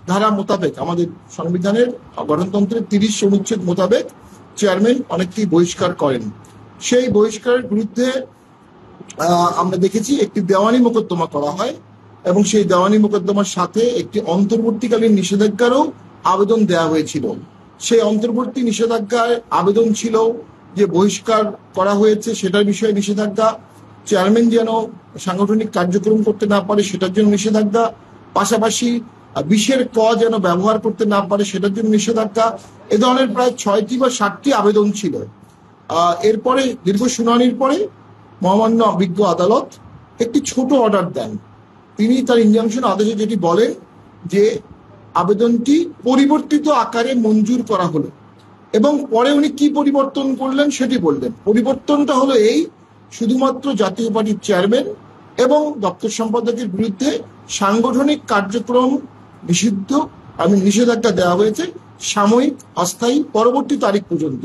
ধারা মোতাবেক, আমাদের সংবিধানের গণতন্ত্রের 30 অনুচ্ছেদ মোতাবেক চেয়ারম্যান অনেকটি বহিষ্কার করেন। সেই বহিষ্কারের বিরুদ্ধে আমরা দেখেছি একটি দেওয়ানি মোকদ্দমা করা হয় এবং সেই দেওয়ানি মোকদ্দমার সাথে একটি অন্তর্বর্তীকালীন নিষেধাজ্ঞারও আবেদন দেওয়া হয়েছিল। সেই অন্তর্বর্তী নিষেধাজ্ঞায় আবেদন ছিল যে বহিষ্কার করা হয়েছে সেটার বিষয়ে নিষেধাজ্ঞা, চেয়ারম্যান যেন সাংগঠনিক কার্যক্রম করতে না পারে সেটার জন্য নিষেধাজ্ঞা, পাশাপাশি বিশের ক যেন ব্যবহার করতে না পারে সেটার জন্য নিষেধাজ্ঞা। এ ধরনের প্রায় 6টি বা 7টি আবেদন ছিল। এরপরে দীর্ঘ শুনানির পরে মহামান্য বিজ্ঞ আদালত একটি ছোট অর্ডার দেন। তিনি তার ইনজাংশন আদেশে যেটি বলেন যে আবেদনটি পরিবর্তিত আকারে মঞ্জুর করা হলো, এবং পরে উনি কি পরিবর্তন করলেন সেটি বললেন। পরিবর্তনটা হলো এই, শুধুমাত্র জাতীয় পার্টির চেয়ারম্যান এবং দপ্তর সম্পাদকের বিরুদ্ধে সাংগঠনিক কার্যক্রম নিষিদ্ধ নিষেধাজ্ঞা দেওয়া হয়েছে সাময়িক, অস্থায়ী, পরবর্তী তারিখ পর্যন্ত।